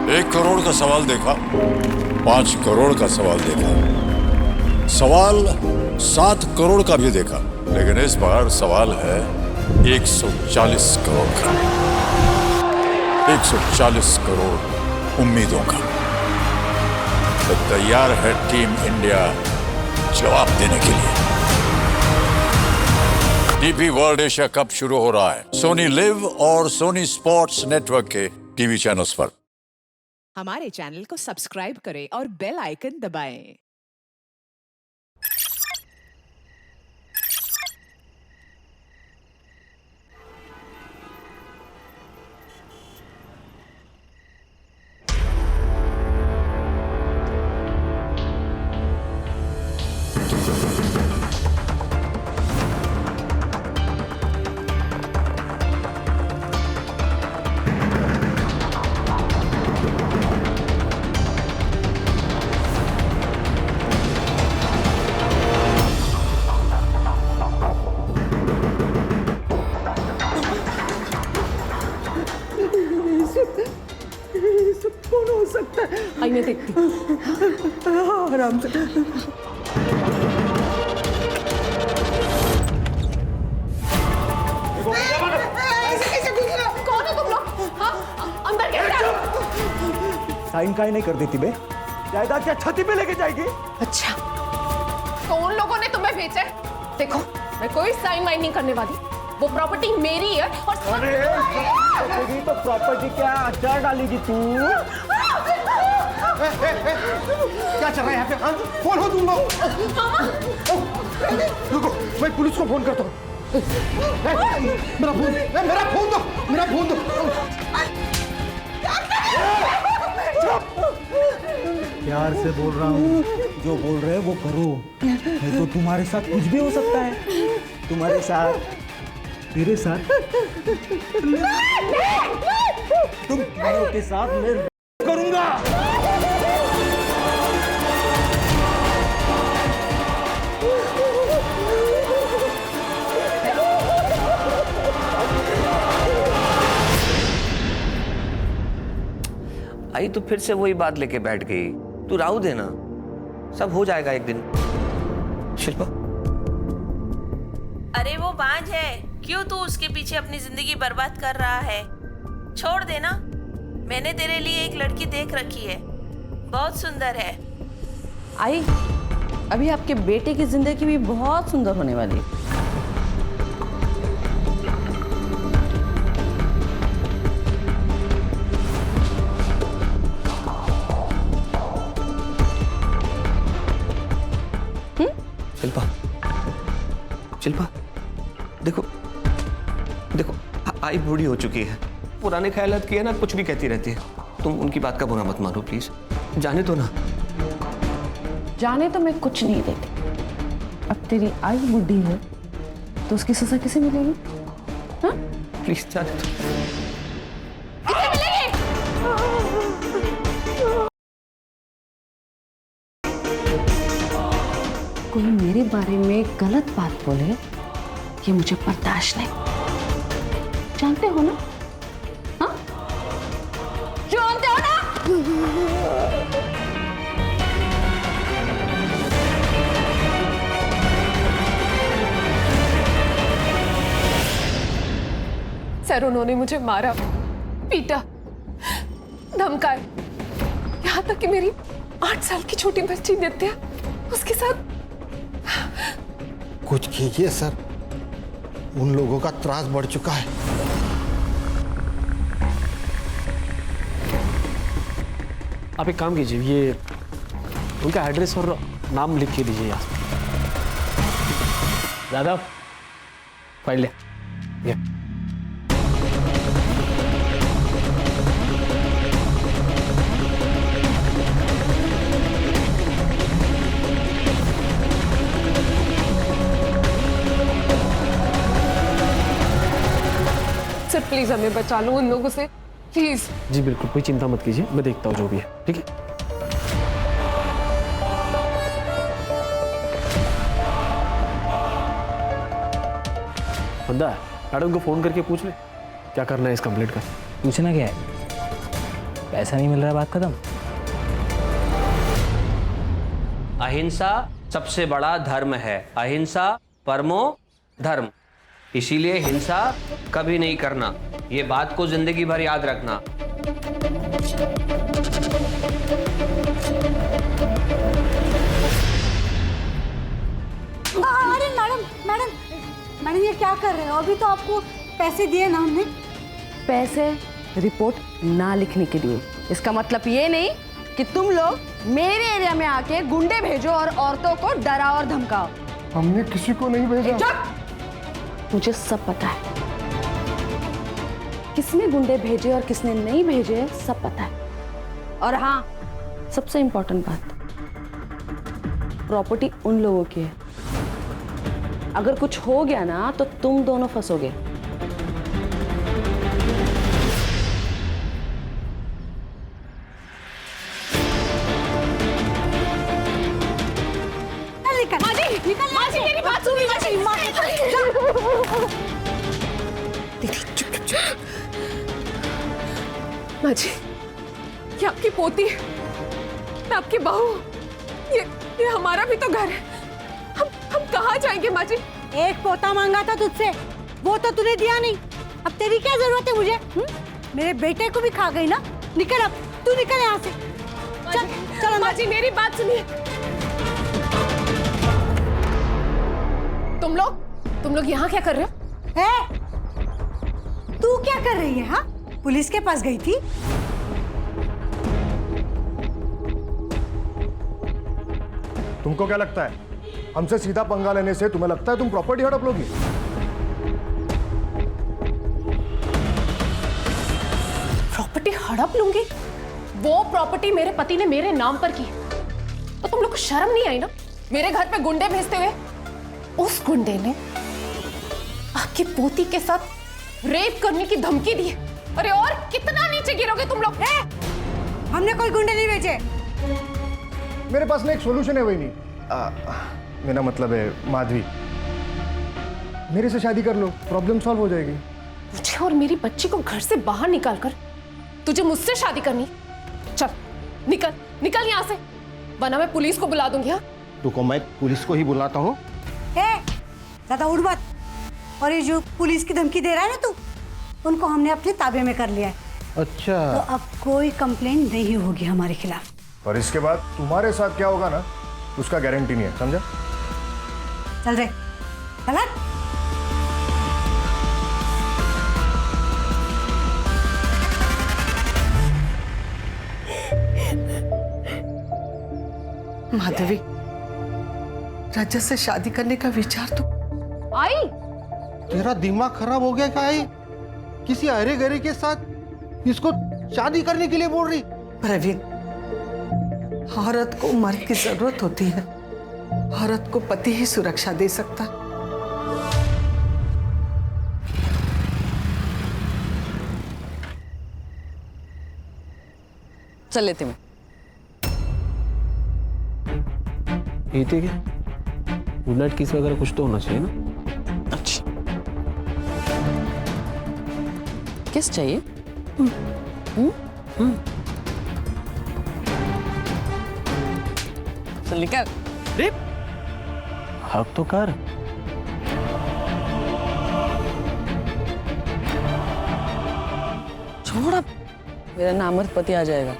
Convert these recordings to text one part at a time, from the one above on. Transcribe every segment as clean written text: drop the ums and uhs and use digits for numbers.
1 करोड़ का सवाल देखा, 5 करोड़ का सवाल देखा, सवाल 7 करोड़ का भी देखा, लेकिन इस बार सवाल है 140 करोड़ का। 140 करोड़ उम्मीदों का। तो तैयार है टीम इंडिया जवाब देने के लिए। डीपी वर्ल्ड एशिया कप शुरू हो रहा है सोनी लिव और सोनी स्पोर्ट्स नेटवर्क के टीवी चैनल्स पर। हमारे चैनल को सब्सक्राइब करें और बेल आइकन दबाएं। कौन हो सकता है? आईने देखती। आराम से। कौन हो तुम लोग? हाँ, अंदर कैसे? साइन काहे नहीं कर देती बे? जायदाद क्या छाती पे लेके जाएगी? अच्छा, तो उन लोगों ने तुम्हें भेजा है? देखो, मैं कोई साइन वाइन नहीं करने वाली। वो प्रॉपर्टी मेरी है और अरे तो प्रॉपर्टी क्या अचार डालेगी तू? क्या चल रहा है यहाँ पे? कौन हो तुम लोग? रुको, मैं पुलिस को फोन करता हूँ। मेरा फोन दो, मेरा फोन दो। प्यार से बोल रहा हूँ, जो बोल रहे वो करो, नहीं तो तुम्हारे साथ कुछ भी हो सकता है। तुम्हारे साथ, तेरे साथ, तुम तीनों के साथ मैं करूंगा। आई तो फिर से वही बात लेके बैठ गई। तू राहु देना, सब हो जाएगा एक दिन। शिल्पा, अरे वो बांझ है, क्यों तू उसके पीछे अपनी जिंदगी बर्बाद कर रहा है? छोड़ देना। मैंने तेरे लिए एक लड़की देख रखी है, बहुत सुंदर है। आई, अभी आपके बेटे की जिंदगी भी बहुत सुंदर होने वाली है। शिल्पा, शिल्पा, देखो देखो, आई बूढ़ी हो चुकी है। पुराने ख्यालात किए ना, कुछ भी कहती रहती है। तुम उनकी बात का बुरा मत मानो प्लीज। जाने दो ना। जाने तो मैं कुछ नहीं देती। अब तेरी आई बुढ़ी है तो उसकी सजा किसे मिलेगी? हाँ? प्लीज जाने दो। किसे मिलेगी? कोई मेरे बारे में गलत बात बोले, ये मुझे बर्दाश्त नहीं। जानते हो ना? हाँ? जानते हो ना? सर, उन्होंने मुझे मारा, पीटा, धमकाया, यहाँ तक कि मेरी 8 साल की छोटी बच्ची नित्या, उसके साथ। कुछ कीजिए सर, उन लोगों का त्रास बढ़ चुका है। आप एक काम कीजिए, ये उनका एड्रेस और नाम लिख के दीजिए यहाँ। यादव, फाइल ले। ये सर प्लीज हमें बचा लो उन लोगों से, प्लीज। जी बिल्कुल, कोई चिंता मत कीजिए, मैं देखता हूँ जो भी है, ठीक है? बंदा मैडम को फोन करके पूछ ले क्या करना है इस कंप्लेंट का। पूछना क्या है? पैसा नहीं मिल रहा है, बात खत्म। अहिंसा सबसे बड़ा धर्म है। अहिंसा परमो धर्म। इसीलिए हिंसा कभी नहीं करना। ये बात को जिंदगी भर याद रखना। अरे मैडम मैडम मैडम, ये क्या कर रहे हो? अभी तो आपको पैसे दिए ना हमने। पैसे रिपोर्ट ना लिखने के लिए। इसका मतलब ये नहीं कि तुम लोग मेरे एरिया में आके गुंडे भेजो और औरतों को डराओ और धमकाओ। हमने किसी को नहीं भेजा। चुप! मुझे सब पता है, किसने गुंडे भेजे और किसने नहीं भेजे सब पता है। और हाँ, सबसे इंपॉर्टेंट बात, प्रॉपर्टी उन लोगों की है। अगर कुछ हो गया ना तो तुम दोनों फंसोगे। निकल मेरी बात सुन। माँ जी, ये आपकी पोती है, मैं आपकी बहू हूँ। ये हमारा भी तो घर है। हम कहाँ जाएंगे माँ जी? एक पोता मांगा था तुझसे, वो तो तूने दिया नहीं। अब तेरी क्या जरूरत है मुझे? मेरे बेटे को भी खा गई ना। निकल, अब तू निकल यहाँ से। चल चल माँ जी, मेरी बात सुनिए। तुम लोग यहाँ क्या कर रहे हो? तू क्या कर रही है? हाँ, पुलिस के पास गई थी। तुमको क्या लगता है हमसे सीधा पंगा लेने से तुम्हें लगता है तुम प्रॉपर्टी हड़प लोगी? प्रॉपर्टी हड़प लूंगी? वो प्रॉपर्टी मेरे पति ने मेरे नाम पर की है, तो तुम लोग को शर्म नहीं आई ना मेरे घर पे गुंडे भेजते हुए? उस गुंडे ने आपकी पोती के साथ रेप करने की धमकी दी है। अरे और कितना नीचे गिरोगे तुम लोग? हमने कोई गुंडे नहीं भेजे। मेरे पास ना एक सॉल्यूशन है। वही नहीं, मेरा मतलब है माधवी, मेरे से शादी कर लो, प्रॉब्लम सॉल्व हो जाएगी। मुझे और मेरी बच्ची को घर से बाहर निकाल कर तुझे मुझसे शादी करनी? चल निकल निकल यहाँ से, वरना मैं पुलिस को बुला दूंगी। हाँ, रुको, मैं पुलिस को ही बुलाता हूँ। ज्यादा उड़ मत। और ये जो पुलिस की धमकी दे रहा है ना तू, उनको हमने अपने ताबे में कर लिया है। अच्छा, तो अब कोई कंप्लेन नहीं होगी हमारे खिलाफ। और इसके बाद तुम्हारे साथ क्या होगा ना, उसका गारंटी नहीं है, समझा? चल रे, चल। माधवी, रजत से शादी करने का विचार तो आई। तेरा दिमाग खराब हो गया क्या? आई किसी अरे गरे के साथ इसको शादी करने के लिए बोल रही? प्रवीण, औरत को मर्द की जरूरत होती है, औरत को पति ही सुरक्षा दे सकता। चल लेते मैं। ये थी क्या? गुड नाइट किस वगैरह कुछ तो होना चाहिए ना? अच्छा, किस चाहिए? चल निकल। हक तो कर। छोड़, अब मेरा नामर्द पति आ जाएगा।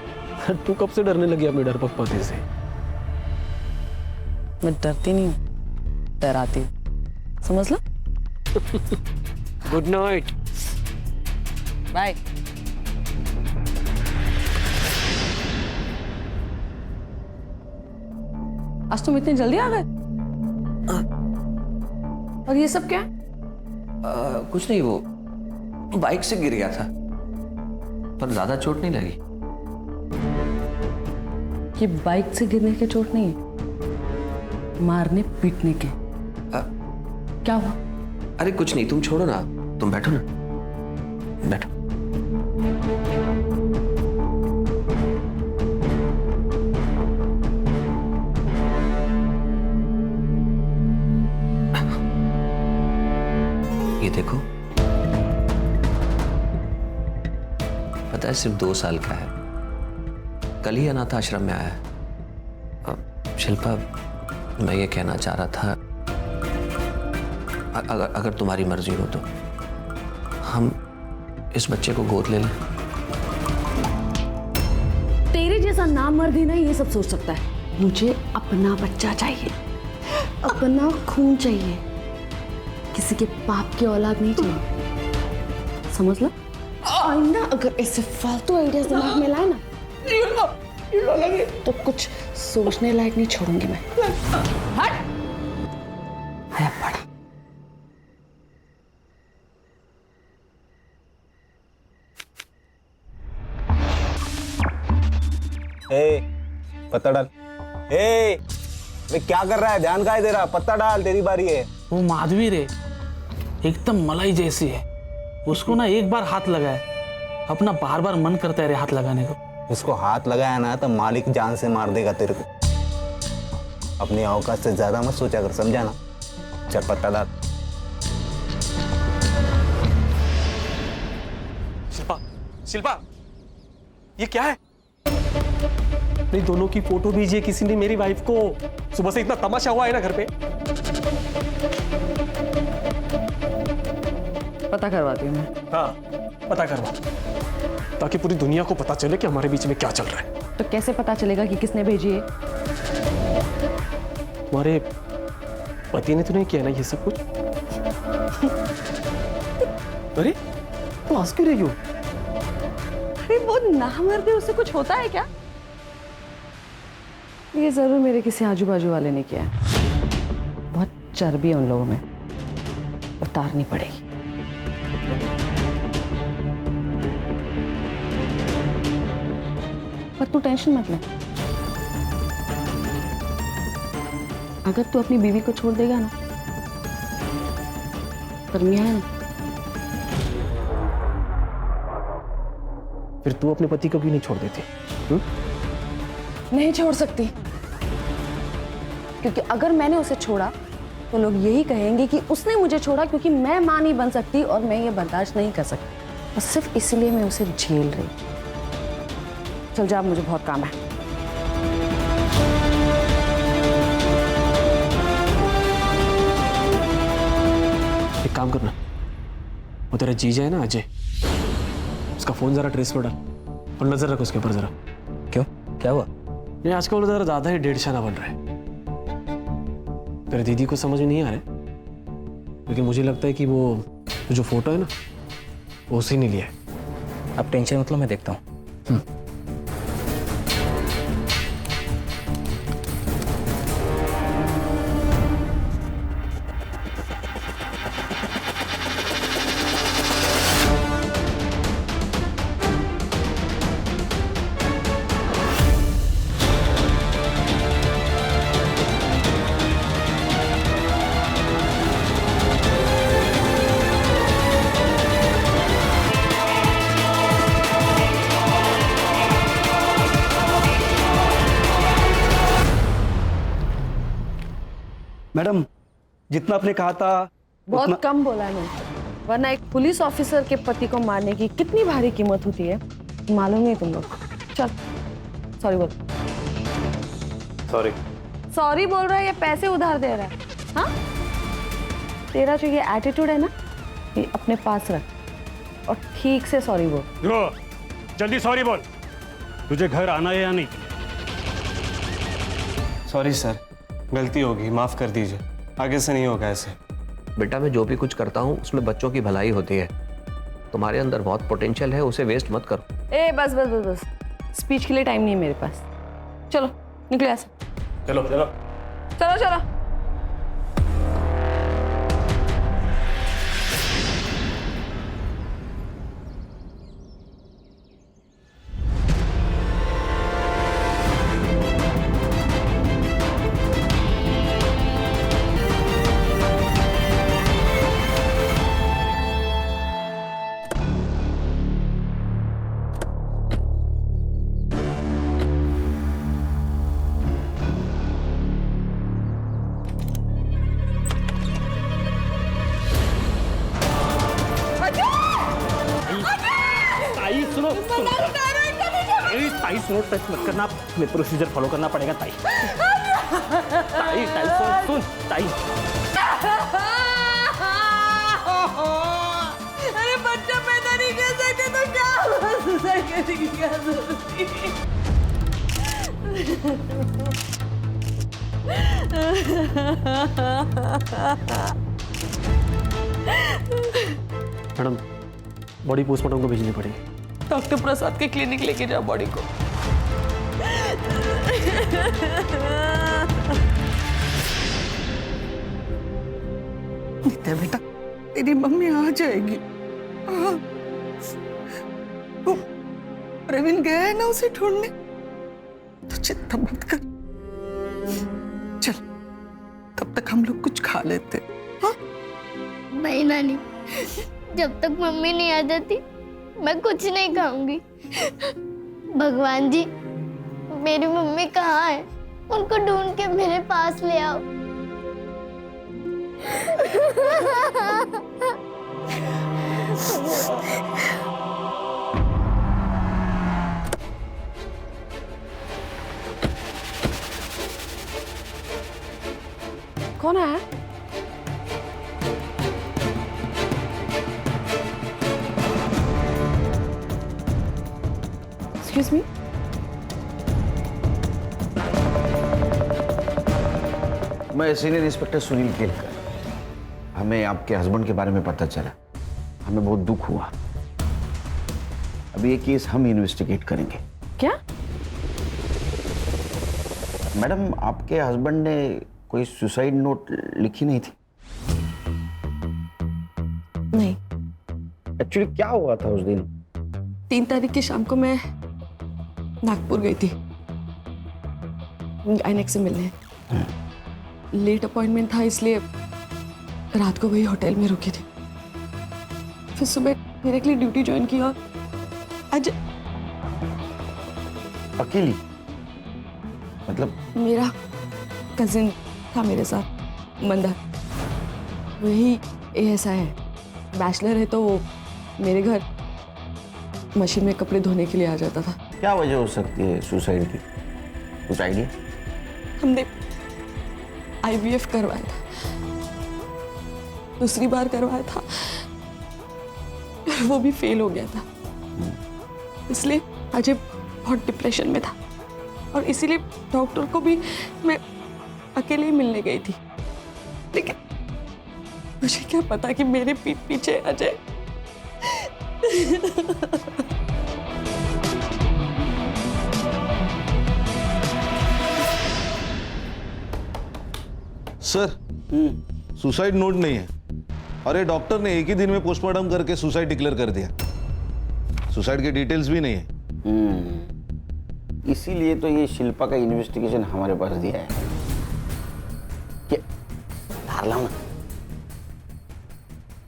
तू कब से डरने लगी अपने डरपोक पति से? मैं डरती नहीं हूँ, डराती हूँ, समझ लो। Good night. बाय। आज तुम इतनी जल्दी आ गए? और ये सब क्या है? कुछ नहीं, वो बाइक से गिर गया था, पर ज्यादा चोट नहीं लगी। ये बाइक से गिरने के चोट नहीं है, मारने पीटने के। क्या हुआ? अरे कुछ नहीं, तुम छोड़ो ना, तुम बैठो ना, बैठो। ये देखो, पता है सिर्फ 2 साल का है, कल ही अनाथ आश्रम में आया है। शिल्पा, मैं ये कहना चाह रहा था, अगर तुम्हारी मर्जी हो तो हम इस बच्चे को गोद ले लें। तेरे जैसा नामर्द ही ना ये सब सोच सकता है। मुझे अपना बच्चा चाहिए, अपना खून चाहिए, किसी के बाप की औलाद नहीं चाहिए, समझ लो। आईना अगर ऐसे फालतू आइडियाज दिमाग में लाए ना तो कुछ सोचने लायक नहीं छोड़ूंगी मैं। हट! आया पड़ा। पत्ता डाल। वे क्या कर रहा है? ध्यान का है तेरा? पत्ता डाल, तेरी बारी है। वो माधवी रे एकदम मलाई जैसी है, उसको ना एक बार हाथ लगाए अपना बार बार मन करता है रे हाथ लगाने को। उसको हाथ लगाया ना तो मालिक जान से मार देगा तेरे को। अपनी औकात से ज्यादा मत सोचा कर, समझा ना? चल पत्ता डाल। शिल्पा, शिल्पा, ये क्या है? नहीं, दोनों की फोटो भेजिए किसी ने मेरी वाइफ को। सुबह से इतना तमाशा हुआ है ना घर पे। पता करवाती हूँ मैं। हाँ, पता करवा, ताकि पूरी दुनिया को पता चले कि हमारे बीच में क्या चल रहा है। तो कैसे पता चलेगा कि किसने भेजी है? तुम्हारे पति ने तो नहीं किया ना ये सब कुछ? अरे तो हंस क्यों रही हो? अरे वो नामर्द है, उससे कुछ होता है क्या? ये जरूर मेरे किसी आजू बाजू वाले ने किया है। बहुत चर्बी है उन लोगों में, उतारनी पड़ेगी। पर तू टेंशन मत ले, अगर तू अपनी बीवी को छोड़ देगा ना तो मियां है ना, फिर तू अपने पति को क्यों नहीं छोड़ देती? नहीं छोड़ सकती, क्योंकि अगर मैंने उसे छोड़ा तो लोग यही कहेंगे कि उसने मुझे छोड़ा क्योंकि मैं मां नहीं बन सकती और मैं ये बर्दाश्त नहीं कर सकती। और सिर्फ इसलिए मैं उसे झेल रही। चल जा, मुझे बहुत काम है। एक काम करना, वो तेरा जीजा है ना अजय, उसका फोन जरा ट्रेस पर डाल और नजर रख उसके ऊपर जरा। क्यों, क्या हुआ? ये आजकल जरा ज्यादा ही डेढ़शाना बन रहा है। तेरे दीदी को समझ में नहीं आ रहा है, लेकिन मुझे लगता है कि वो जो फोटो है ना वो उसी ने लिया है। अब टेंशन मतलब मैं देखता हूँ। मैडम, जितना आपने कहा था बहुत कम बोला है मैंने, वरना एक पुलिस ऑफिसर के पति को मारने की कितनी भारी कीमत होती है मालूम नहीं तुम लोग। चल सॉरी बोल। सॉरी सॉरी बोल रहा है या पैसे उधार दे रहा है? हाँ, तेरा जो ये एटीट्यूड है ना, ये अपने पास रख और ठीक से सॉरी बोल। जल्दी सॉरी बोल। तुझे घर आना है या नहीं? सॉरी सर, गलती होगी, माफ कर दीजिए, आगे से नहीं होगा ऐसे। बेटा, मैं जो भी कुछ करता हूँ उसमें बच्चों की भलाई होती है। तुम्हारे अंदर बहुत पोटेंशियल है, उसे वेस्ट मत करो। ए बस बस बस बस, स्पीच के लिए टाइम नहीं है मेरे पास। चलो निकले ऐसे। चलो चलो चलो चलो। सुनो, टच मत करना, मैं प्रोसीजर फॉलो करना पड़ेगा ताई। ताई ताई सुन ताई। अरे बच्चा पैदा नहीं कर सकते तो क्या हुआ? सुसाइड करने की क्या जरूरत थी? मैडम, बॉडी पोस्टमार्टम को भेजनी पड़ेगी। डॉक्टर प्रसाद के क्लिनिक लेके जाओ बॉडी को। नित्या बेटा, तेरी मम्मी आ जाएगी। वो प्रवीण गया है ना उसे ढूंढने, तो चिंता मत कर। चल, तब तक हम लोग कुछ खा लेते। हाँ? नहीं नानी, जब तक मम्मी नहीं आ जाती मैं कुछ नहीं खाऊंगी। भगवान जी, मेरी मम्मी कहाँ है? उनको ढूंढ के मेरे पास ले आओ। कौन है? Excuse me? मैं सीनियर इंस्पेक्टर सुनील केलकर। हमें आपके हस्बैंड के बारे में पता चला, हमें बहुत दुख हुआ। अभी ये केस हम इन्वेस्टिगेट करेंगे। क्या? मैडम, आपके हस्बैंड ने कोई सुसाइड नोट लिखी नहीं थी? नहीं। एक्चुअली क्या हुआ था उस दिन? 3 तारीख की शाम को मैं नागपुर गई थी गायनेक से मिलने। लेट अपॉइंटमेंट था, इसलिए रात को वही होटल में रुकी थी। फिर सुबह डायरेक्टली ड्यूटी ज्वाइन की और आज अकेली? मतलब मेरा कजिन था मेरे साथ, मंदार। वही ASI है, बैचलर है, तो वो मेरे घर मशीन में कपड़े धोने के लिए आ जाता था। क्या वजह हो सकती है सुसाइड की? कुछ आइडिया? हमने IVF करवाया था, दूसरी बार करवाया था, वो भी फेल हो गया था। इसलिए अजय बहुत डिप्रेशन में था और इसीलिए डॉक्टर को भी मैं अकेले ही मिलने गई थी। लेकिन मुझे क्या पता कि मेरे पीठ पीछे अजय सर, सुसाइड नोट नहीं है और ये डॉक्टर ने एक ही दिन में पोस्टमार्टम करके सुसाइड डिक्लेयर कर दिया। सुसाइड के डिटेल्स भी नहीं है। इसीलिए तो ये शिल्पा का इन्वेस्टिगेशन हमारे पास दिया है। क्या धार लाओ ना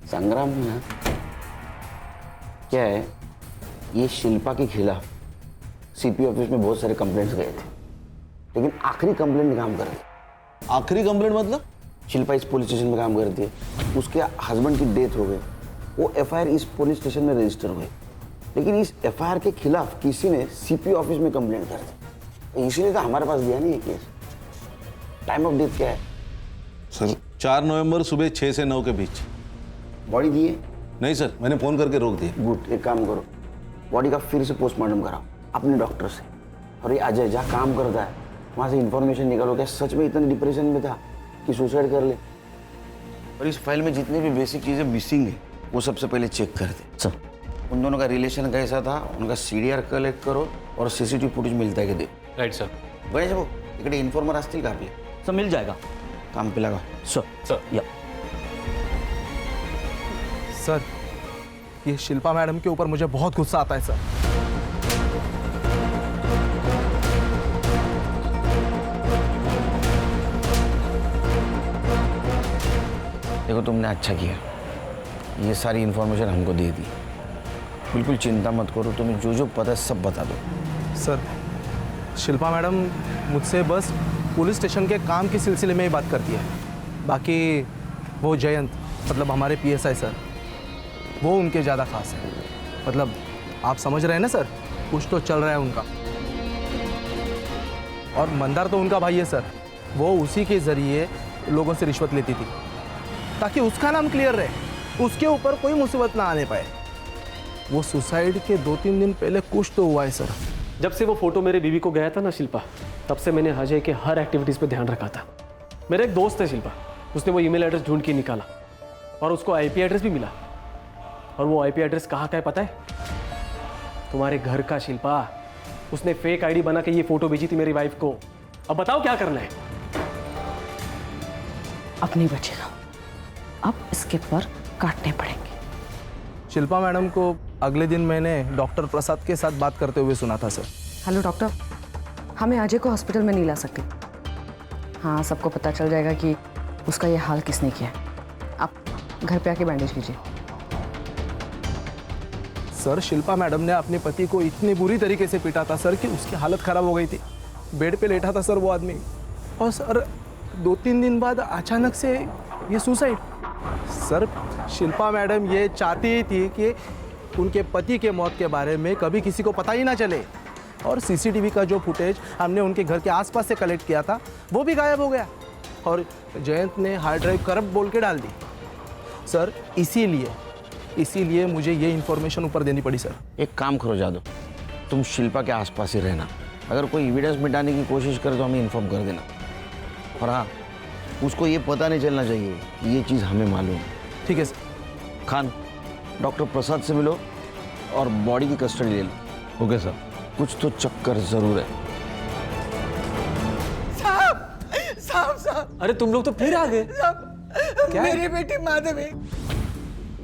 संग्राम ना, क्या है, ये शिल्पा के खिलाफ CP ऑफिस में बहुत सारे कंप्लेंट्स गए थे, लेकिन आखिरी कंप्लेंट काम कर दी। आखिरी कंप्लेंट मतलब? शिल्पा इस पुलिस स्टेशन में काम करती है, उसके हस्बैंड की डेथ हो गई, वो FIR इस पुलिस स्टेशन में रजिस्टर हुई, लेकिन इस FIR के खिलाफ किसी ने CP ऑफिस में कंप्लेंट कर दी। इसीलिए तो हमारे पास दिया नहीं ये केस। टाइम ऑफ डेथ क्या है? सर 4 नवंबर सुबह 6 से 9 के बीच। बॉडी दी है? नहीं सर, मैंने फोन करके रोक दिया। गुड, एक काम करो, बॉडी का फिर से पोस्टमार्टम कराओ अपने डॉक्टर से। और ये अजय जहाँ काम करता है वहाँ से इंफॉर्मेशन निकालो, क्या सच में इतने डिप्रेशन में था कि सुसाइड कर ले। और इस फाइल में जितनी भी बेसिक चीज़ें मिसिंग है वो सबसे पहले चेक कर दे। सर, उन दोनों का रिलेशन कैसा था, उनका CDR कलेक्ट करो और CCTV फुटेज मिलता है कि दे। Right sir. गणेश भाऊ, इकडे इन्फॉर्मर असतील का आपले? सर मिल जाएगा। काम पे लगा। सर या सर, ये शिल्पा मैडम के ऊपर मुझे बहुत गुस्सा आता है सर। देखो, तुमने अच्छा किया, ये सारी इन्फॉर्मेशन हमको दे दी। बिल्कुल चिंता मत करो, तुम्हें जो जो पता है सब बता दो। सर, शिल्पा मैडम मुझसे बस पुलिस स्टेशन के काम के सिलसिले में ही बात करती है। बाकी वो जयंत, मतलब हमारे PSI सर, वो उनके ज़्यादा खास है। मतलब आप समझ रहे हैं ना सर, कुछ तो चल रहा है उनका। और मंदार तो उनका भाई है सर, वो उसी के ज़रिए लोगों से रिश्वत लेती थी ताकि उसका नाम क्लियर रहे, उसके ऊपर कोई मुसीबत ना आने पाए। वो सुसाइड के 2-3 दिन पहले कुछ तो हुआ है सर। जब से वो फोटो मेरे बीवी को गया था ना शिल्पा, तब से मैंने अजय के हर एक्टिविटीज़ पे ध्यान रखा था। मेरा एक दोस्त है शिल्पा, उसने वो ईमेल एड्रेस ढूंढ के निकाला और उसको आईपी एड्रेस भी मिला। और वो आईपी एड्रेस कहाँ का है पता है? तुम्हारे घर का शिल्पा। उसने फेक आईडी बना के ये फोटो भेजी थी मेरी वाइफ को। अब बताओ क्या करना है? अब नहीं बचेगा, अब इसके पर काटने पड़ेंगे। शिल्पा मैडम को अगले दिन मैंने डॉक्टर प्रसाद के साथ बात करते हुए सुना था सर। हेलो डॉक्टर, हमें अजय को हॉस्पिटल में नहीं ला सकते। हाँ, सबको पता चल जाएगा कि उसका ये हाल किसने किया है। आप घर पे आके बैंडेज कीजिए। सर, शिल्पा मैडम ने अपने पति को इतनी बुरी तरीके से पीटा था सर कि उसकी हालत खराब हो गई थी। बेड पे लेटा था सर वो आदमी, और सर 2-3 दिन बाद अचानक से ये सुसाइड। सर, शिल्पा मैडम ये चाहती थी कि उनके पति के मौत के बारे में कभी किसी को पता ही ना चले, और सीसीटीवी का जो फुटेज हमने उनके घर के आसपास से कलेक्ट किया था वो भी गायब हो गया, और जयंत ने हार्ड ड्राइव करप्ट बोल के डाल दी। सर, इसीलिए मुझे ये इन्फॉर्मेशन ऊपर देनी पड़ी सर। एक काम करो जादव, तुम शिल्पा के आसपास ही रहना। अगर कोई एविडेंस मिटाने की कोशिश करे तो हमें इन्फॉर्म कर देना। और हाँ, उसको ये पता नहीं चलना चाहिए कि ये चीज़ हमें मालूम है। ठीक है सर। खान, डॉक्टर प्रसाद से मिलो और बॉडी की कस्टडी ले लो। Okay sir. कुछ तो चक्कर जरूर है। साहब, अरे तुम लोग तो फिर आ गए। मेरी बेटी माधवी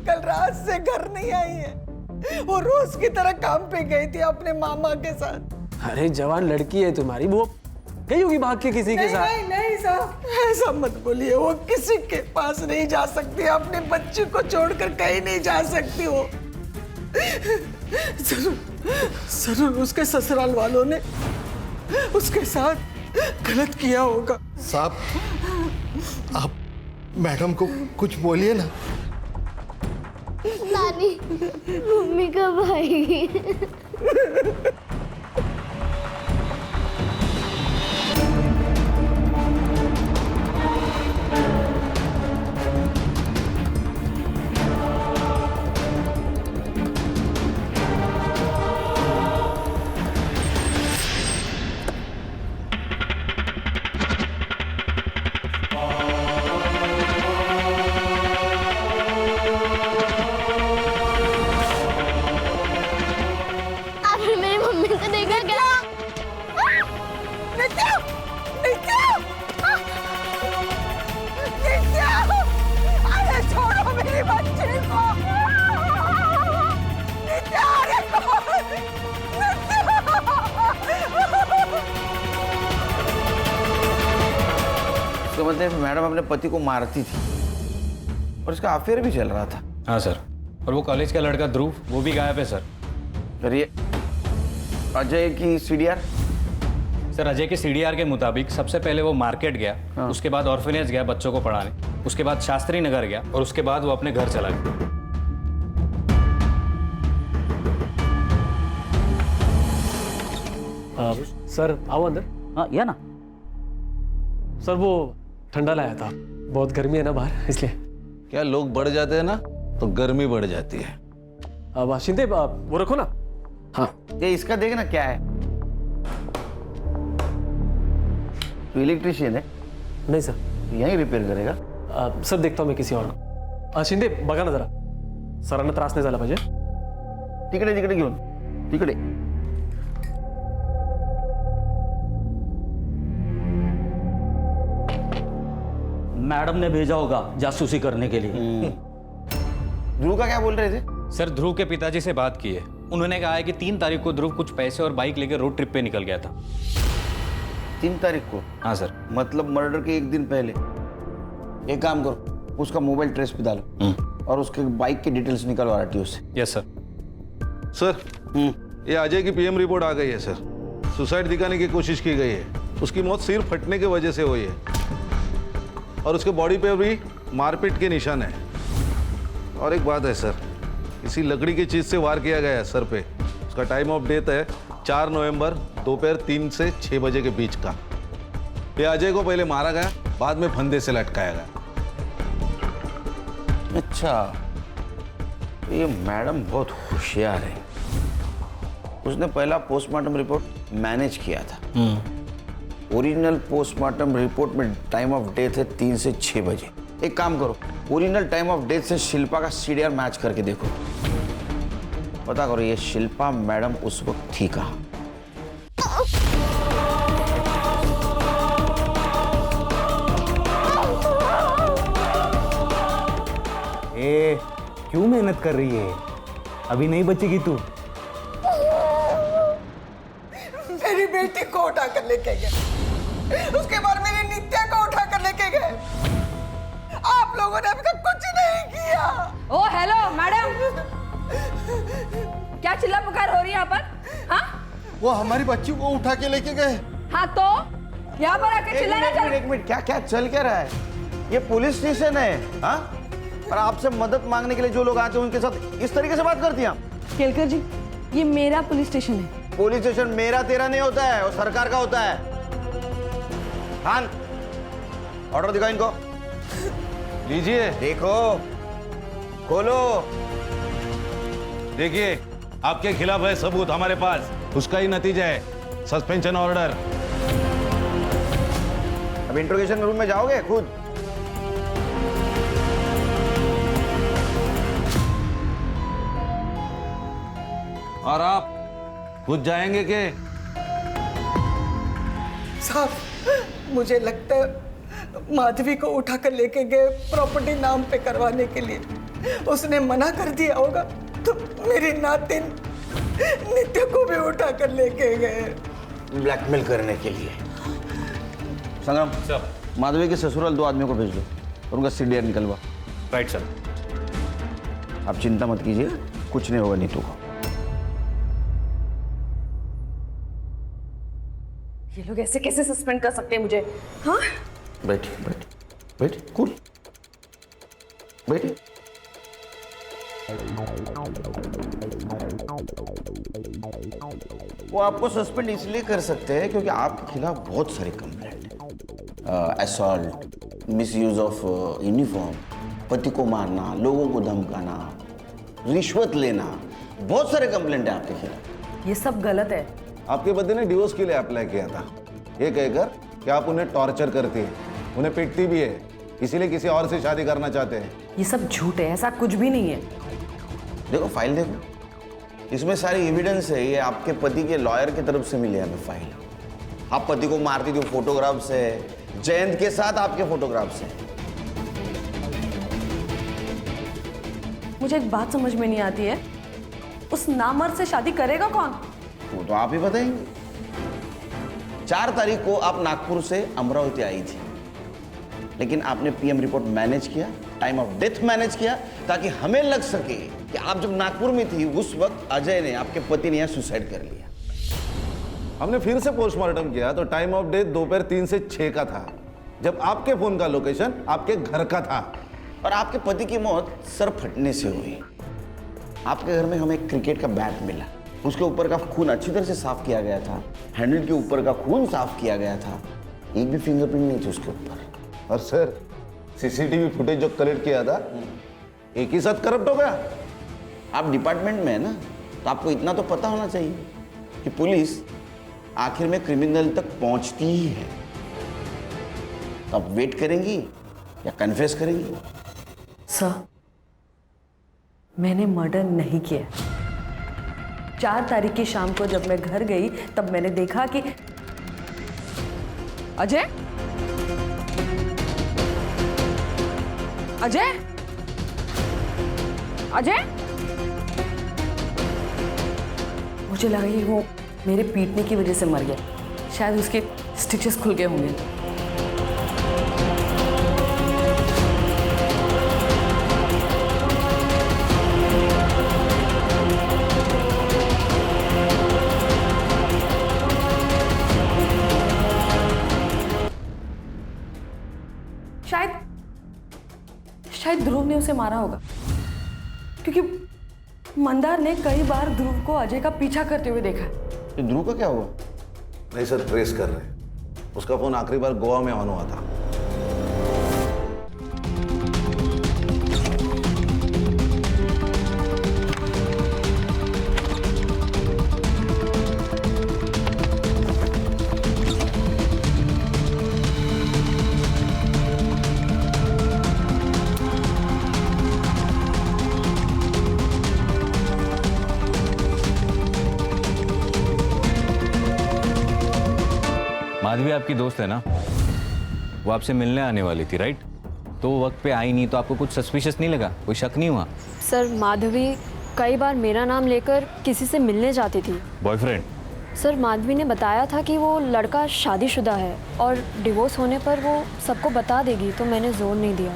कल रात से घर नहीं आई है। वो रोज की तरह काम पे गई थी अपने मामा के साथ। अरे जवान लड़की है तुम्हारी, वो गई होगी भाग के किसी के साथ। नहीं साहब, ऐसा मत बोलिए। वो किसी के पास नहीं जा सकती, अपने बच्चे को छोड़कर कहीं नहीं जा सकती। वो जरूर उसके ससुराल वालों ने उसके साथ गलत किया होगा। साहब, आप मैडम को कुछ बोलिए ना। नानी, मम्मी कब आएगी? आपने मेरी मम्मी को देखा क्या? नित्या! अरे छोड़ो मेरी बच्ची को! नित्या, अरे कौन? इसका मतलब मैडम अपने पति को मारती थी और इसका अफेयर भी चल रहा था। हाँ सर, और वो कॉलेज का लड़का ध्रुव, वो भी गायब है सर। करिए अजय की सीडीआर। सर, अजय के सीडीआर के मुताबिक सबसे पहले वो मार्केट गया, उसके बाद ऑर्फनेज गया बच्चों को पढ़ाने, उसके बाद शास्त्री नगर गया, और उसके बाद वो अपने घर चला गया। सर आओ अंदर। हाँ, या ना। सर वो ठंडा लाया था, बहुत गर्मी है ना बाहर, इसलिए। क्या लोग बढ़ जाते हैं ना तो गर्मी बढ़ जाती है। अब शिंदे वो रखो ना। हाँ, ये इसका देखना क्या है। तो इलेक्ट्रिशियन है? नहीं सर। यहीं रिपेयर करेगा? सर देखता हूँ मैं किसी और को। शिंदे बघा ना जरा, सरांना त्रास नाही झाला पाहिजे। तिकडे घेऊन, तिकडे। मैडम ने भेजा होगा जासूसी करने के लिए। ध्रुव का क्या बोल रहे थे? सर, ध्रुव के पिताजी से बात की है। उन्होंने कहा है कि 3 तारीख को ध्रुव कुछ पैसे और बाइक लेकर रोड ट्रिप पे निकल गया था। 3 तारीख को? हाँ सर। मतलब मर्डर के 1 दिन पहले। एक काम करो, उसका मोबाइल ट्रेस पे डालो और उसके बाइक की डिटेल्स निकालो आरटीओ से। Yes sir. सर, ये अजय की पीएम रिपोर्ट आ गई है सर। सुसाइड दिखाने की कोशिश की गई है। उसकी मौत सिर फटने की वजह से हुई है, और उसके बॉडी पे भी मारपीट के निशान है। और एक बात है सर, किसी लकड़ी की चीज से वार किया गया है सर पे। उसका टाइम ऑफ डेथ है 4 नवंबर दोपहर 3 से 6 बजे के बीच का। ये अजय को पहले मारा गया, बाद में फंदे से लटकाया गया। अच्छा, ये मैडम बहुत होशियार है। उसने पहला पोस्टमार्टम रिपोर्ट मैनेज किया था। ओरिजिनल पोस्टमार्टम रिपोर्ट में टाइम ऑफ डेथ है 3 से 6 बजे। एक काम करो, ओरिजिनल टाइम ऑफ डेथ से शिल्पा का सीडीआर मैच करके देखो, पता करो ये शिल्पा मैडम उस वक्त थी कहाँ। ए, क्यों मेहनत कर रही है? अभी नहीं बचेगी तू। मेरी बेटी को उठा कर लेके गए, उसके बाद मेरी नित्या को उठा कर लेके गए। आप लोगों ने अभी तक कुछ नहीं किया। ओ हेलो मैडम, क्या चिल्ला पुकार हो रही है यहाँ पर? हाँ? वो हमारी बच्ची को उठा के लेके गए। हाँ तो यहाँ पर आकर चिल्लाना चल। एक मिनट, क्या क्या चल क्या रहा है? ये पुलिस स्टेशन है, हाँ? और आपसे मदद मांगने के लिए जो लोग आते हैं उनके साथ इस तरीके से बात करती हैं आप? केलकर जी, ये मेरा पुलिस स्टेशन है। पुलिस स्टेशन मेरा तेरा नहीं होता है, वो सरकार का होता है। खान, ऑर्डर दिखाओ इनको। लीजिए। देखो, खोलो। देखिए, आपके खिलाफ है सबूत हमारे पास, उसका ही नतीजा है सस्पेंशन ऑर्डर। अब इंट्रोगेशन रूम में जाओगे खुद? और आप खुद जाएंगे के? साहब, मुझे लगता है माधवी को उठाकर लेके गए प्रॉपर्टी नाम पे करवाने के लिए। उसने मना कर दिया होगा तो मेरी नातिन नित्य को भी उठाकर लेके गए। ब्लैकमेल करने के लिए। संग्राम, माधवी के ससुराल 2 आदमियों को भेज दो और उनका सीडीआर निकलवा। Right sir. आप चिंता मत कीजिए, कुछ नहीं होगा नीतू को। ये लोग ऐसे कैसे सस्पेंड कर सकते हैं मुझे? हाँ? बैठिए बैठिए बैठिए, कूल बैठिए। वो आपको सस्पेंड इसलिए कर सकते हैं क्योंकि आपके खिलाफ बहुत सारी कंप्लेंट है। असॉल्ट, मिसयूज ऑफ यूनिफॉर्म, पति को मारना, लोगों को धमकाना, रिश्वत लेना, बहुत सारे कंप्लेंट है आपके खिलाफ। ये सब गलत है। आपके पति ने डिवोर्स के लिए अप्लाई किया था, ये कहकर कि आप उन्हें टॉर्चर करती है, उन्हें पीटती भी है, इसीलिए किसी और से शादी करना चाहते हैं। ये सब झूठ है, ऐसा कुछ भी नहीं है। देखो फाइल देखो, इसमें सारी एविडेंस है। ये आपके पति के लॉयर की तरफ से मिली है हमें फाइल। आप पति को मारती थी, फोटोग्राफ्स है, जयंत के साथ आपके फोटोग्राफ्स हैं। मुझे एक बात समझ में नहीं आती है, उस नामर्द से शादी करेगा कौन? वो तो आप ही बताएंगे। 4 तारीख को आप नागपुर से अमरावती आई थी, लेकिन आपने पीएम रिपोर्ट मैनेज किया, टाइम ऑफ डेथ मैनेज किया, ताकि हमें लग सके कि आप जब नागपुर में थी उस वक्त अजय ने, आपके पति ने, यहाँ सुसाइड कर लिया। हमने फिर से पोस्टमार्टम किया तो टाइम ऑफ डेथ दोपहर 3 से 6 का था, जब आपके फोन का लोकेशन आपके घर का था। और आपके पति की मौत सर फटने से हुई। आपके घर में हमें क्रिकेट का बैट मिला, उसके ऊपर का खून अच्छी तरह से साफ किया गया था, हैंडल के ऊपर का खून साफ किया गया था, एक भी फिंगरप्रिंट नहीं थी उसके ऊपर। और सर, सीसीटीवी फुटेज जो कलेक्ट किया था एक ही साथ करप्ट हो गया। आप डिपार्टमेंट में है ना, तो आपको इतना तो पता होना चाहिए कि पुलिस आखिर में क्रिमिनल तक पहुंचती ही है। तो आप वेट करेंगी या कन्फेस करेंगी? सर, मैंने मर्डर नहीं किया। 4 तारीख की शाम को जब मैं घर गई तब मैंने देखा कि अजय, अजय, अजय, मुझे लगा कि वो मेरे पीटने की वजह से मर गया। शायद उसके स्टिचेस खुल गए होंगे। शायद ध्रुव ने उसे मारा होगा, क्योंकि मंदार ने कई बार ध्रुव को अजय का पीछा करते हुए देखा। ये ध्रुव का क्या हुआ? नहीं सर, ट्रेस कर रहे हैं। उसका फोन आखिरी बार गोवा में ऑन हुआ था। माधवी आपकी दोस्त है ना, वो आपसे मिलने आने वाली थी राइट? तो वो वक्त पे आई नहीं तो आपको कुछ सस्पिशियस नहीं लगा, कोई शक नहीं हुआ? सर माधवी कई बार मेरा नाम लेकर किसी से मिलने जाती थी। बॉयफ्रेंड? सर माधवी ने बताया था कि वो लड़का शादीशुदा है और डिवोर्स होने पर वो सबको बता देगी, तो मैंने जोर नहीं दिया।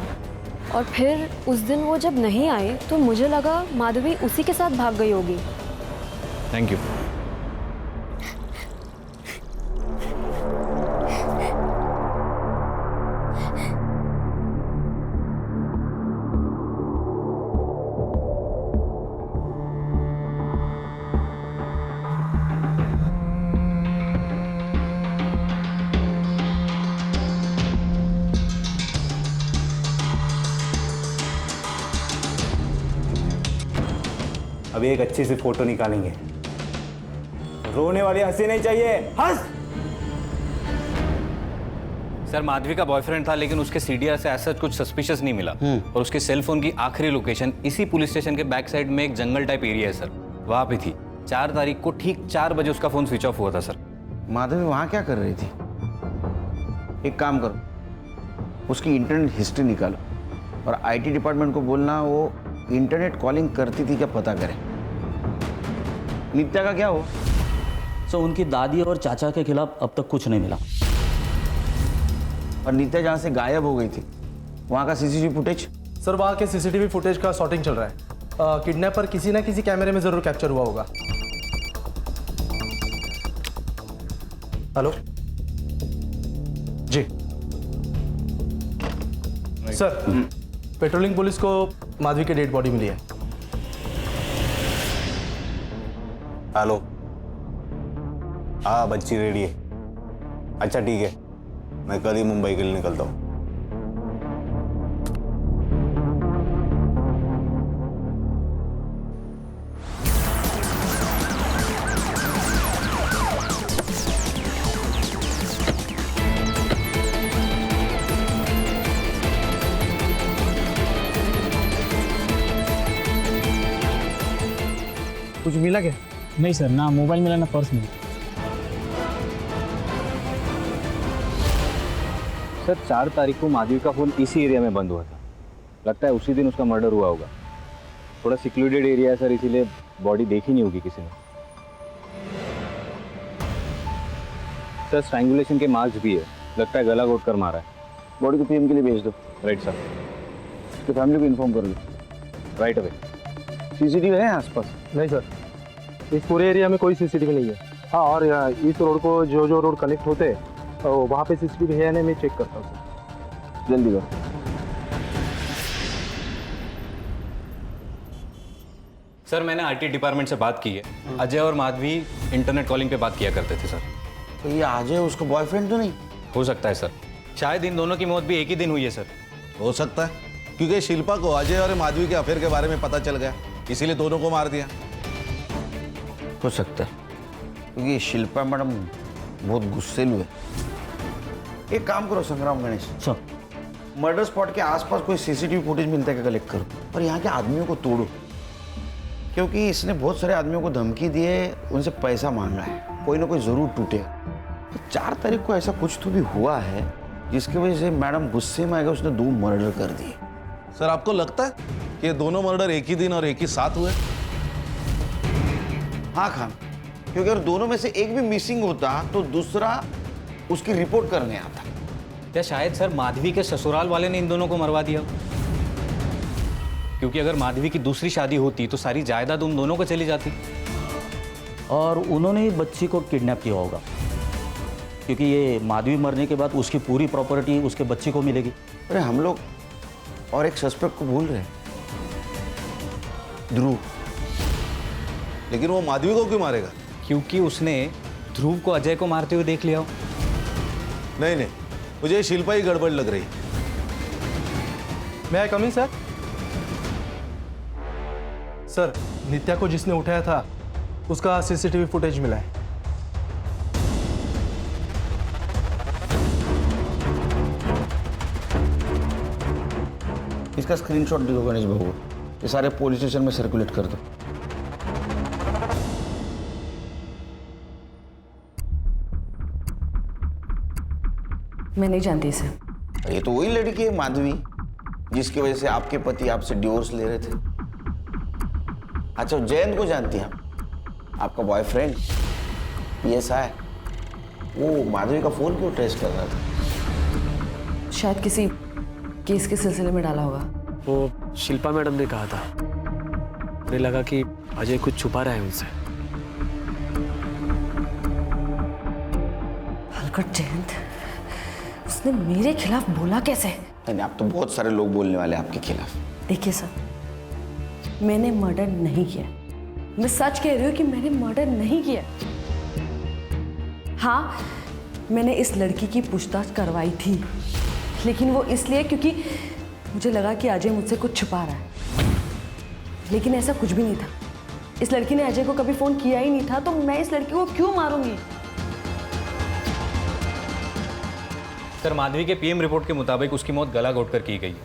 और फिर उस दिन वो जब नहीं आई तो मुझे लगा माधवी उसी के साथ भाग गई होगी। Thank you. अभी एक अच्छी सी फोटो निकालेंगे। रोने वाली हंसी नहीं चाहिए, हंस। सर माधवी का बॉयफ्रेंड था लेकिन उसके सीडीआर से ऐसा कुछ सस्पिशियस नहीं मिला और उसके सेल फोन की आखिरी लोकेशन इसी पुलिस स्टेशन के बैक साइड में एक जंगल टाइप एरिया है सर, वहां पे थी। 4 तारीख को ठीक 4 बजे उसका फोन स्विच ऑफ हुआ था सर। माधवी वहां क्या कर रही थी? एक काम करो, उसकी इंटरनेट हिस्ट्री निकालो और आईटी डिपार्टमेंट को बोलना वो इंटरनेट कॉलिंग करती थी क्या पता करें। नित्या का क्या हो? सर उनकी दादी और चाचा के खिलाफ अब तक कुछ नहीं मिला। और नित्या जहाँ से गायब हो गई थी वहाँ का सीसीटीवी फुटेज? सर वहाँ के सीसीटीवी फुटेज का सॉर्टिंग चल रहा है। किडनैपर किसी ना किसी कैमरे में जरूर कैप्चर हुआ होगा। हेलो जी सर, पेट्रोलिंग पुलिस को माधवी की डेड बॉडी मिली है। हेलो, हाँ बच्ची रेडी है। अच्छा ठीक है, मैं कल ही मुंबई के लिए निकलता हूँ। कुछ मिला क्या? नहीं सर, ना मोबाइल मिला ना पर्स मिला। सर 4 तारीख को माधवी का फोन इसी एरिया में बंद हुआ था, लगता है उसी दिन उसका मर्डर हुआ होगा। थोड़ा सिक्योरिटेड एरिया है सर, इसीलिए बॉडी देखी नहीं होगी किसी ने। सर स्ट्रैंगुलेशन के मार्क्स भी है, लगता है गला घोट कर मारा है। बॉडी को पीएम के लिए भेज दो। Right sir. उसकी फैमिली को इन्फॉर्म कर लो। Right away. सीसीटीवी है आसपास? नहीं सर, इस पूरे एरिया में कोई सीसीटीवी नहीं है। हाँ, और इस रोड को जो रोड कनेक्ट होते हैं तो वहाँ पे सीसीटीवी है या नहीं मैं चेक करता हूँ सर। जल्दी करो। सर मैंने आईटी डिपार्टमेंट से बात की है, अजय और माधवी इंटरनेट कॉलिंग पे बात किया करते थे सर। तो ये अजय उसका बॉयफ्रेंड तो नहीं हो सकता है सर, शायद इन दोनों की मौत भी एक ही दिन हुई है सर। हो सकता है, क्योंकि शिल्पा को अजय और माधवी के अफेयर के बारे में पता चल गया, इसीलिए दोनों को मार दिया। हो सकता है, क्योंकि शिल्पा मैडम बहुत गुस्सेलू है। एक काम करो संग्राम गणेश सर, मर्डर स्पॉट के आसपास कोई सीसीटीवी फुटेज मिलता है क्या कलेक्ट करो और यहाँ के आदमियों को तोड़ो, क्योंकि इसने बहुत सारे आदमियों को धमकी दी है, उनसे पैसा मांगा है, कोई ना कोई जरूर टूटेगा। तो 4 तारीख को ऐसा कुछ तो भी हुआ है जिसकी वजह से मैडम गुस्से में आएगा, उसने 2 मर्डर कर दिए। सर आपको लगता है कि ये दोनों मर्डर एक ही दिन और एक ही साथ हुए? हाँ खान, क्योंकि अगर दोनों में से एक भी मिसिंग होता तो दूसरा उसकी रिपोर्ट करने आता। या शायद सर माधवी के ससुराल वाले ने इन दोनों को मरवा दिया, क्योंकि अगर माधवी की दूसरी शादी होती तो सारी जायदाद उन दोनों को चली जाती। और उन्होंने ही बच्ची को किडनैप किया होगा, क्योंकि ये माधवी मरने के बाद उसकी पूरी प्रॉपर्टी उसके बच्ची को मिलेगी। अरे हम लोग और एक सस्पेक्ट को भूल रहे हैं, ध्रुव। लेकिन वो माधवी को क्यों मारेगा? क्योंकि उसने ध्रुव को अजय को मारते हुए देख लिया हो। नहीं नहीं, मुझे शिल्पा ही गड़बड़ लग रही। मैं कम इन सर? सर, नित्या को जिसने उठाया था उसका सीसीटीवी फुटेज मिला है। इसका स्क्रीनशॉट दे दो गणेश बाबू, ये सारे पुलिस स्टेशन में सर्कुलेट कर दो। मैं नहीं जानती इसे। ये तो वही लड़की है माधवी, जिसकी वजह से आपके पति आपसे डिवोर्स ले रहे थे। अच्छा, जयंत को जानती हैं आप? आपका बॉयफ्रेंड PSI, वो माधवी का फोन क्यों ट्रेस कर रहा था? शायद किसी केस के सिलसिले में डाला होगा। वो शिल्पा मैडम ने कहा था, मुझे लगा कि अजय कुछ छुपा रहा है उनसे। हलकट जयंत, उसने मेरे खिलाफ बोला कैसे? नहीं, आप तो बहुत सारे लोग बोलने वाले हैं आपके खिलाफ। देखिए सर, मैंने मर्डर नहीं किया। मैं सच कह रही हूँ कि मैंने मर्डर नहीं किया। हाँ, मैंने इस लड़की की पूछताछ करवाई थी, लेकिन वो इसलिए क्योंकि मुझे लगा कि अजय मुझसे कुछ छुपा रहा है, लेकिन ऐसा कुछ भी नहीं था। इस लड़की ने अजय को कभी फोन किया ही नहीं था, तो मैं इस लड़की को क्यों मारूंगी? सर, माधवी के PM रिपोर्ट के मुताबिक उसकी मौत गला घोटकर की गई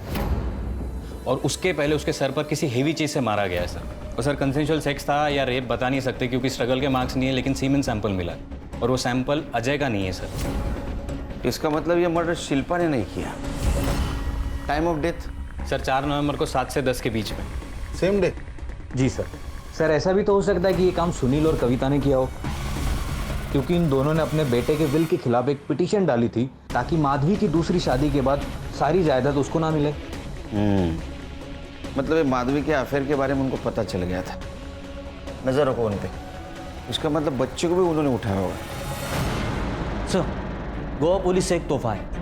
और उसके पहले उसके सर पर किसी हेवी चीज से मारा गया है सर। और सर, कंसेंशुअल सेक्स था या रेप बता नहीं सकते क्योंकि स्ट्रगल के मार्क्स नहीं है, लेकिन सीमेन सैंपल मिला है और वो सैंपल अजय का नहीं है सर। इसका मतलब ये मर्डर शिल्पा ने नहीं किया। Time of death? सर, 4 नवंबर को 7 से 10 के बीच में। Same day? जी सर। सर, ऐसा भी तो हो सकता है कि ये काम सुनील और कविता ने किया हो, क्योंकि इन दोनों ने अपने बेटे के विल के खिलाफ एक पिटीशन डाली थी ताकि माधवी की दूसरी शादी के बाद सारी जायदाद उसको ना मिले। मतलब ये माधवी के अफेयर के बारे में उनको पता चल गया था। नजर रखो उन पे। इसका मतलब बच्चे को भी उन्होंने उठाया होगा। सर, गोवा पुलिस से एक तोहफा है।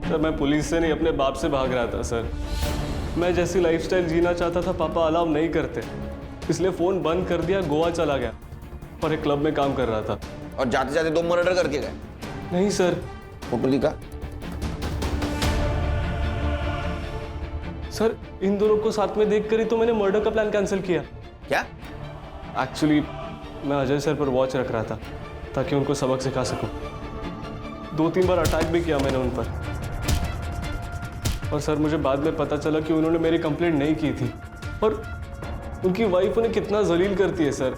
सर, मैं पुलिस से नहीं अपने बाप से भाग रहा था सर। मैं जैसी लाइफस्टाइल जीना चाहता था पापा अलाउ नहीं करते, इसलिए फोन बंद कर दिया, गोवा चला गया और एक क्लब में काम कर रहा था। और जाते जाते 2 मर्डर करके गए? नहीं सर। फोटो दिखा। सर, इन दोनों को साथ में देखकर ही तो मैंने मर्डर का प्लान कैंसिल किया। क्या? एक्चुअली मैं अजय सर पर वॉच रख रहा था ताकि उनको सबक सिखा सकूं। 2-3 बार अटैक भी किया मैंने उन पर, और सर मुझे बाद में पता चला कि उन्होंने मेरी कंप्लेंट नहीं की थी और उनकी वाइफ उन्हें कितना जलील करती है सर।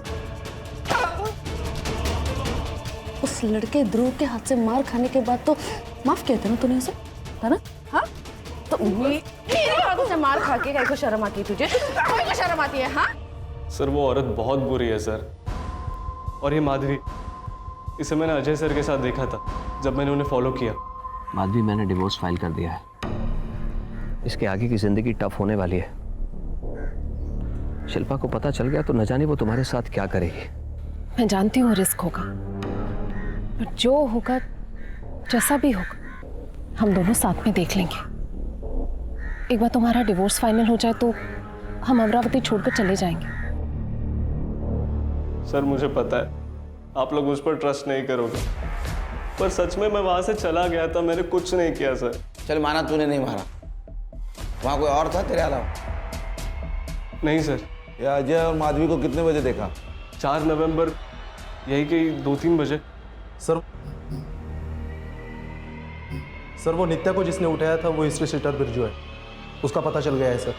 उस लड़के ध्रुव के हाथ से मार खाने के बाद तो माफ किया था ना तूने उसे, था ना? हाँ, तो मेरे हाथों से मार खा के क्या को शर्म आती है तुझे? कोई को शर्म आती है? हाँ सर, वो औरत बहुत बुरी है सर। और ये माधवी, इसे मैंने अजय सर के साथ देखा था जब मैंने उन्हें फॉलो किया। माधवी, मैंने डिवोर्स फाइल कर दिया है। इसके आगे की जिंदगी टफ होने वाली है। शिल्पा को पता चल गया तो न जाने वो तुम्हारे साथ क्या करेगी। मैं जानती हूँ रिस्क होगा, पर जो होगा, जैसा भी होगा, हम दोनों साथ में देख लेंगे। एक बार तुम्हारा डिवोर्स फाइनल हो जाए तो हम अमरावती छोड़कर चले जाएंगे। सर, मुझे पता है आप लोग मुझ पर ट्रस्ट नहीं करोगे, पर सच में मैं वहां से चला गया था, मैंने कुछ नहीं किया सर। चल, माना तूने नहीं मारा, वहां कोई और था तेरे अलावा? नहीं सर। ये अजय और माधवी को कितने बजे देखा? 4 नवंबर यही कि 2-3 बजे। सर, वो नित्या को जिसने उठाया था वो हिस्ट्री सीटर बिरजू है, उसका पता चल गया है सर।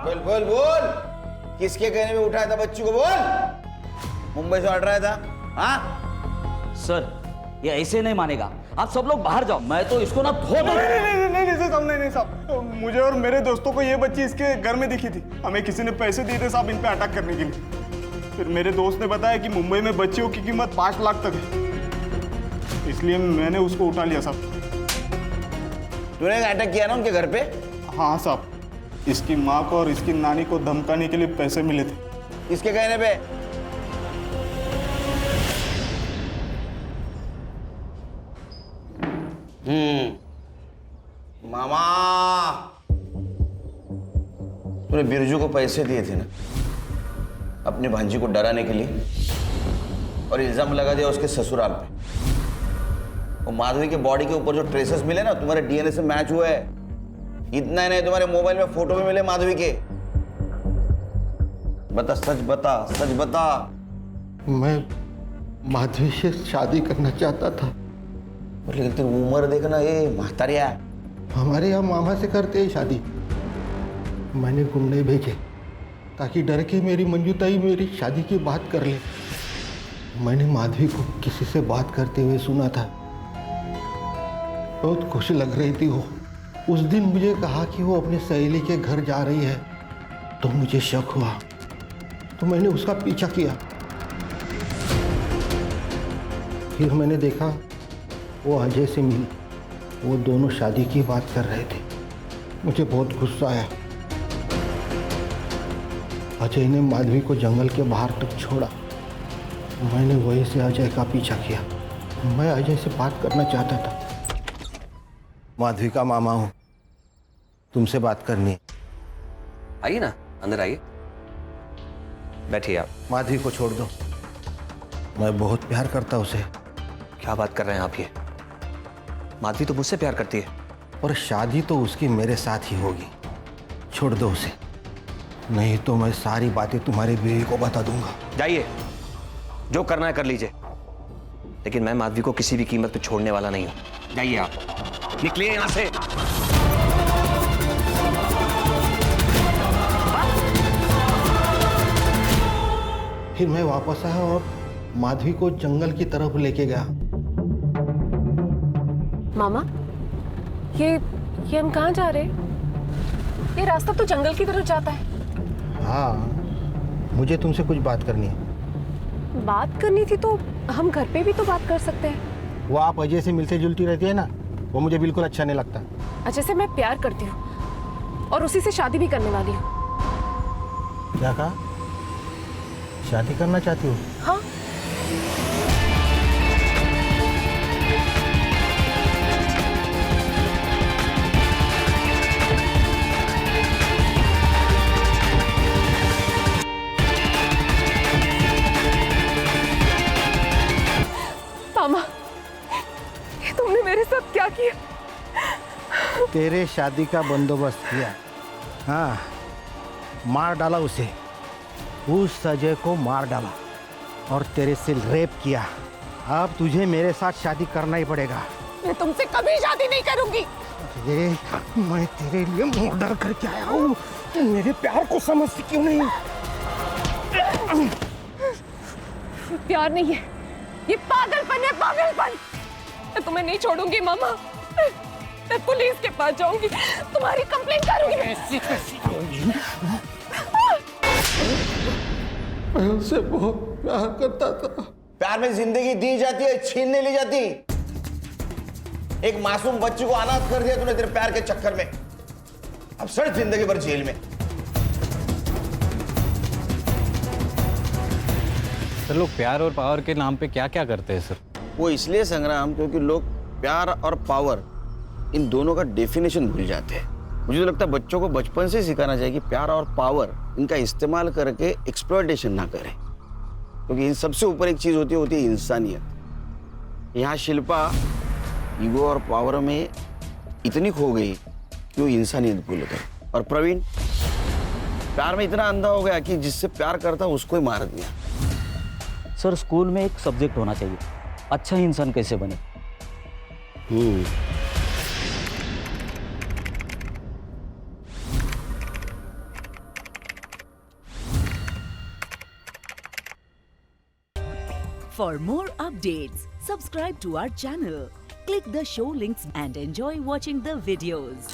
बोल बोल बोल, किसके कहने में उठाया था बच्चों को? बोल। मुंबई से ऑर्डर आया था? हाँ सर, ये ऐसे नहीं मानेगा। आप सब लोग बाहर जाओ, मैं तो इसको ना धो दूं। नहीं साहब, मुझे और मेरे दोस्तों को ये बच्ची इसके घर में दिखी थी। हमें किसी ने पैसे दिए थे साहब इन पे अटैक करने के लिए। फिर मेरे दोस्त ने बताया कि मुंबई में बच्चियों की कीमत 5 लाख तक है, इसलिए मैंने उसको उठा लिया साहब। तूने अटैक किया ना उनके घर पे? हाँ साहब, इसकी माँ को और इसकी नानी को धमकाने के लिए पैसे मिले थे। इसके कहने पे? मामा, तूने बिरजू को पैसे दिए थे ना अपनी भांजी को डराने के लिए, और इल्जाम लगा दिया उसके ससुराल पे। वो माधवी के बॉडी के ऊपर जो ट्रेसेस मिले ना तुम्हारे डीएनए से मैच हुए हैं। इतना ही नहीं, तुम्हारे मोबाइल में फोटो भी मिले माधवी के। बता, सच बता, सच बता। मैं माधवी से शादी करना चाहता था। लेकिन तेरी उम्र देखना, ये महतारिया। हमारे यहाँ मामा से करते हैं शादी। मैंने गुंडे भेजे ताकि डर के मेरी मंजूताई मेरी शादी की बात कर ले। मैंने माधवी को किसी से बात करते हुए सुना था। बहुत खुश लग रही थी वो। उस दिन मुझे कहा कि वो अपनी सहेली के घर जा रही है, तो मुझे शक हुआ, तो मैंने उसका पीछा किया। फिर मैंने देखा वो अजय से मिली, वो दोनों शादी की बात कर रहे थे। मुझे बहुत गुस्सा आया। अजय ने माधवी को जंगल के बाहर तक छोड़ा। मैंने वहीं से अजय का पीछा किया। मैं अजय से बात करना चाहता था। माधवी का मामा हूँ, तुमसे बात करनी है। आइए ना, अंदर आइए, बैठिए आप। माधवी को छोड़ दो, मैं बहुत प्यार करता उसे। क्या बात कर रहे हैं आप ये? माधवी तो मुझसे प्यार करती है। और शादी तो उसकी मेरे साथ ही होगी। छोड़ दो उसे, नहीं तो मैं सारी बातें तुम्हारी बीवी को बता दूंगा। जाइए, जो करना है कर लीजिए, लेकिन मैं माधवी को किसी भी कीमत पे छोड़ने वाला नहीं हूं। जाइए आप, निकलिए यहां से। फिर मैं वापस आया और माधवी को जंगल की तरफ लेके गया। मामा, ये हम कहाँ जा रहे हैं? ये रास्ता तो जंगल की तरफ जाता है। हाँ, मुझे तुमसे कुछ बात करनी है। बात करनी थी तो हम घर पे भी तो बात कर सकते हैं। वो आप अजय से मिलती जुलती रहती है ना, वो मुझे बिल्कुल अच्छा नहीं लगता। अजय से मैं प्यार करती हूँ और उसी से शादी भी करने वाली हूँ। क्या कहा? शादी करना चाहती हो? हाँ। मामा, ये तुमने मेरे साथ क्या किया? तेरे शादी का बंदोबस्त किया। हाँ, मार डाला उसे, उस अजय को मार डाला और तेरे से रेप किया। अब तुझे मेरे साथ शादी करना ही पड़ेगा। मैं तुमसे कभी शादी नहीं करूंगी। अरे, मैं तेरे लिए मर्डर करके आया हूँ, मेरे प्यार को समझती क्यों नहीं? प्यार नहीं है, ये पागलपन है, पागलपन। मैं तुम्हें नहीं छोड़ूंगी मामा। मैं पुलिस के पास जाऊंगी, तुम्हारी कंप्लेंट करूंगी। मैं उससे बहुत प्यार करता था। प्यार में जिंदगी दी जाती है, छीन नहीं ली जाती। एक मासूम बच्ची को अनाथ कर दिया तूने तेरे प्यार के चक्कर में। अब सड़ जिंदगी भर जेल में। सर, लोग प्यार और पावर के नाम पे क्या क्या करते हैं सर? वो इसलिए संग्राम, क्योंकि लोग प्यार और पावर इन दोनों का डेफिनेशन भूल जाते हैं। मुझे तो लगता है बच्चों को बचपन से सिखाना चाहिए कि प्यार और पावर इनका इस्तेमाल करके एक्सप्लॉयटेशन ना करें, क्योंकि इन सबसे ऊपर एक चीज होती है इंसानियत। यहाँ शिल्पा ईगो और पावर में इतनी खो गई कि वो इंसानियत भूल गई। और प्रवीण प्यार में इतना अंधा हो गया कि जिससे प्यार करता उसको ही मार दिया। सर, स्कूल में एक सब्जेक्ट होना चाहिए, अच्छा इंसान कैसे बने। For more updates, subscribe to our channel, click the show links and enjoy watching the videos.